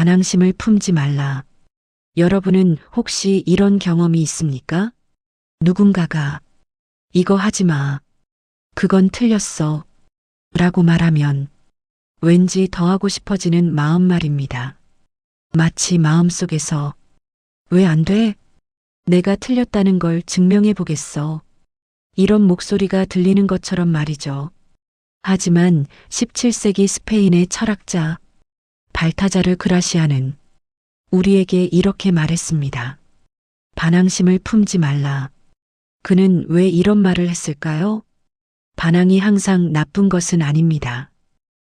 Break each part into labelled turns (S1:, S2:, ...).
S1: 반항심을 품지 말라. 여러분은 혹시 이런 경험이 있습니까? 누군가가 이거 하지 마. 그건 틀렸어. 라고 말하면 왠지 더 하고 싶어지는 마음 말입니다. 마치 마음속에서 왜 안 돼? 내가 틀렸다는 걸 증명해 보겠어. 이런 목소리가 들리는 것처럼 말이죠. 하지만 17세기 스페인의 철학자 발타자르 그라시아는 우리에게 이렇게 말했습니다. 반항심을 품지 말라. 그는 왜 이런 말을 했을까요? 반항이 항상 나쁜 것은 아닙니다.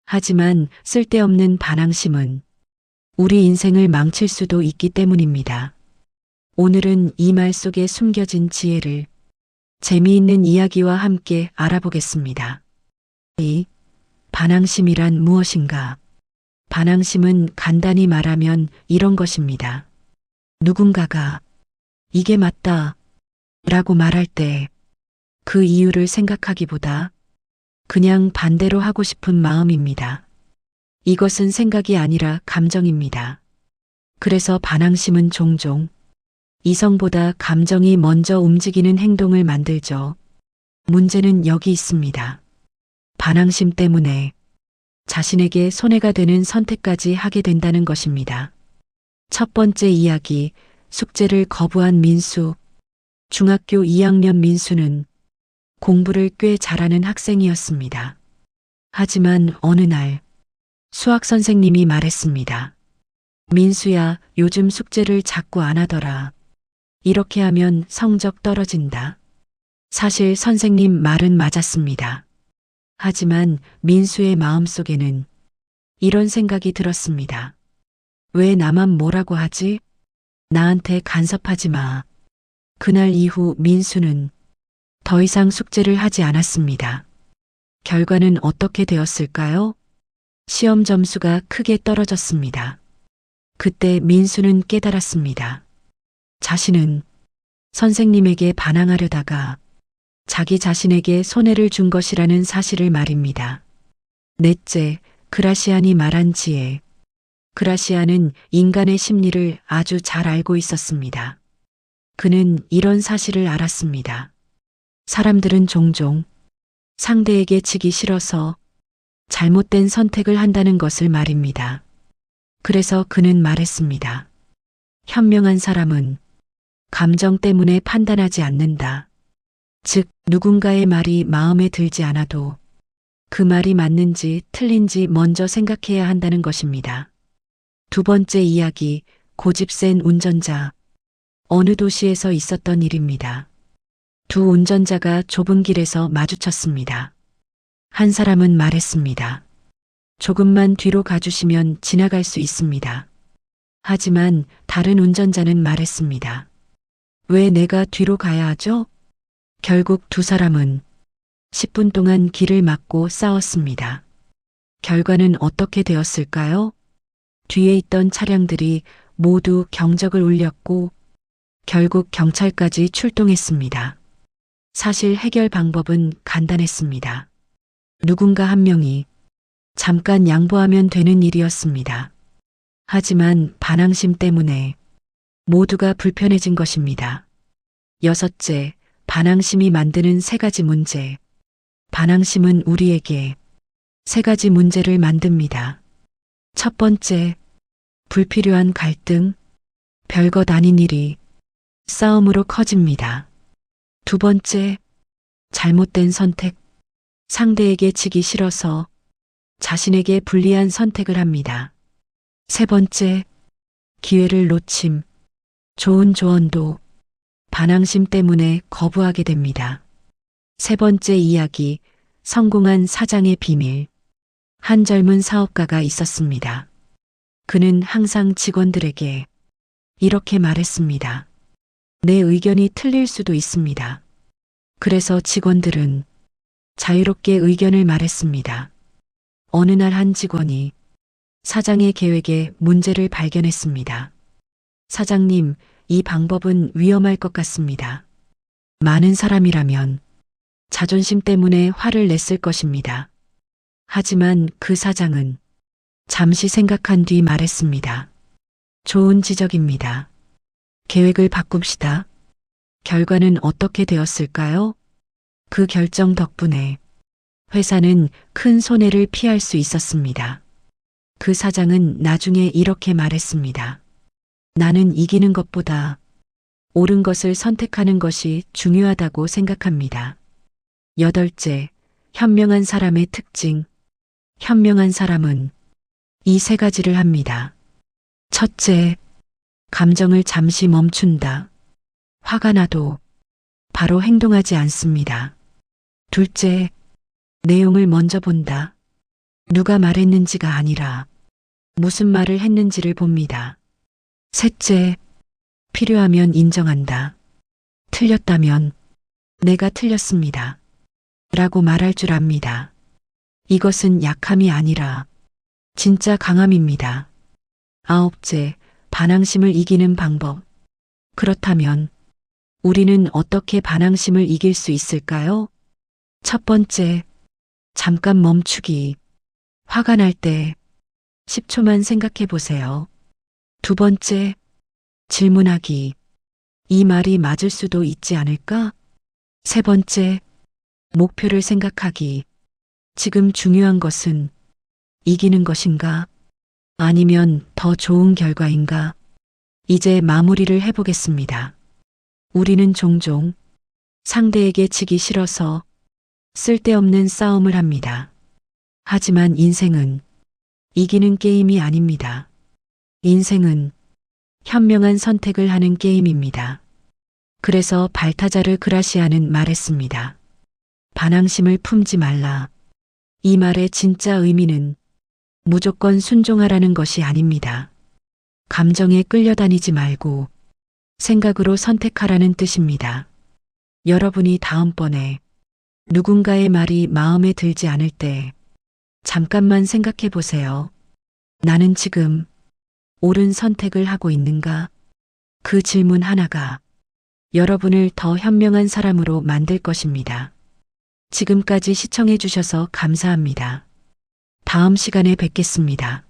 S1: 하지만 쓸데없는 반항심은 우리 인생을 망칠 수도 있기 때문입니다. 오늘은 이 말 속에 숨겨진 지혜를 재미있는 이야기와 함께 알아보겠습니다. 이 반항심이란 무엇인가? 반항심은 간단히 말하면 이런 것입니다. 누군가가 이게 맞다 라고 말할 때 그 이유를 생각하기보다 그냥 반대로 하고 싶은 마음입니다. 이것은 생각이 아니라 감정입니다. 그래서 반항심은 종종 이성보다 감정이 먼저 움직이는 행동을 만들죠. 문제는 여기 있습니다. 반항심 때문에 자신에게 손해가 되는 선택까지 하게 된다는 것입니다. 첫 번째 이야기, 숙제를 거부한 민수. 중학교 2학년 민수는 공부를 꽤 잘하는 학생이었습니다. 하지만 어느 날 수학 선생님이 말했습니다. 민수야, 요즘 숙제를 자꾸 안 하더라. 이렇게 하면 성적 떨어진다. 사실 선생님 말은 맞았습니다. 하지만 민수의 마음속에는 이런 생각이 들었습니다. 왜 나만 뭐라고 하지? 나한테 간섭하지 마. 그날 이후 민수는 더 이상 숙제를 하지 않았습니다. 결과는 어떻게 되었을까요? 시험 점수가 크게 떨어졌습니다. 그때 민수는 깨달았습니다. 자신은 선생님에게 반항하려다가 자기 자신에게 손해를 준 것이라는 사실을 말입니다. 넷째, 그라시안이 말한 지혜. 그라시안은 인간의 심리를 아주 잘 알고 있었습니다. 그는 이런 사실을 알았습니다. 사람들은 종종 상대에게 지기 싫어서 잘못된 선택을 한다는 것을 말입니다. 그래서 그는 말했습니다. 현명한 사람은 감정 때문에 판단하지 않는다. 즉, 누군가의 말이 마음에 들지 않아도 그 말이 맞는지 틀린지 먼저 생각해야 한다는 것입니다. 두 번째 이야기, 고집 센 운전자. 어느 도시에서 있었던 일입니다. 두 운전자가 좁은 길에서 마주쳤습니다. 한 사람은 말했습니다. 조금만 뒤로 가주시면 지나갈 수 있습니다. 하지만 다른 운전자는 말했습니다. 왜 내가 뒤로 가야 하죠? 결국 두 사람은 10분 동안 길을 막고 싸웠습니다. 결과는 어떻게 되었을까요? 뒤에 있던 차량들이 모두 경적을 울렸고 결국 경찰까지 출동했습니다. 사실 해결 방법은 간단했습니다. 누군가 한 명이 잠깐 양보하면 되는 일이었습니다. 하지만 반항심 때문에 모두가 불편해진 것입니다. 여섯째, 반항심이 만드는 세 가지 문제. 반항심은 우리에게 세 가지 문제를 만듭니다. 첫 번째, 불필요한 갈등, 별것 아닌 일이 싸움으로 커집니다. 두 번째, 잘못된 선택, 상대에게 지기 싫어서 자신에게 불리한 선택을 합니다. 세 번째, 기회를 놓침, 좋은 조언도 반항심 때문에 거부하게 됩니다. 세 번째 이야기, 성공한 사장의 비밀. 한 젊은 사업가가 있었습니다. 그는 항상 직원들에게 이렇게 말했습니다. 내 의견이 틀릴 수도 있습니다. 그래서 직원들은 자유롭게 의견을 말했습니다. 어느 날 한 직원이 사장의 계획에 문제를 발견했습니다. 사장님, 이 방법은 위험할 것 같습니다. 많은 사람이라면 자존심 때문에 화를 냈을 것입니다. 하지만 그 사장은 잠시 생각한 뒤 말했습니다. 좋은 지적입니다. 계획을 바꿉시다. 결과는 어떻게 되었을까요? 그 결정 덕분에 회사는 큰 손해를 피할 수 있었습니다. 그 사장은 나중에 이렇게 말했습니다. 나는 이기는 것보다 옳은 것을 선택하는 것이 중요하다고 생각합니다. 여덟째, 현명한 사람의 특징. 현명한 사람은 이 세 가지를 합니다. 첫째, 감정을 잠시 멈춘다. 화가 나도 바로 행동하지 않습니다. 둘째, 내용을 먼저 본다. 누가 말했는지가 아니라 무슨 말을 했는지를 봅니다. 셋째, 필요하면 인정한다. 틀렸다면 내가 틀렸습니다. 라고 말할 줄 압니다. 이것은 약함이 아니라 진짜 강함입니다. 아홉째, 반항심을 이기는 방법. 그렇다면 우리는 어떻게 반항심을 이길 수 있을까요? 첫 번째, 잠깐 멈추기. 화가 날 때 10초만 생각해 보세요. 두 번째, 질문하기. 이 말이 맞을 수도 있지 않을까? 세 번째, 목표를 생각하기. 지금 중요한 것은 이기는 것인가? 아니면 더 좋은 결과인가? 이제 마무리를 해보겠습니다. 우리는 종종 상대에게 지기 싫어서 쓸데없는 싸움을 합니다. 하지만 인생은 이기는 게임이 아닙니다. 인생은 현명한 선택을 하는 게임입니다. 그래서 발타자르 그라시아는 말했습니다. 반항심을 품지 말라. 이 말의 진짜 의미는 무조건 순종하라는 것이 아닙니다. 감정에 끌려다니지 말고 생각으로 선택하라는 뜻입니다. 여러분이 다음번에 누군가의 말이 마음에 들지 않을 때 잠깐만 생각해 보세요. 나는 지금 옳은 선택을 하고 있는가? 그 질문 하나가 여러분을 더 현명한 사람으로 만들 것입니다. 지금까지 시청해 주셔서 감사합니다. 다음 시간에 뵙겠습니다.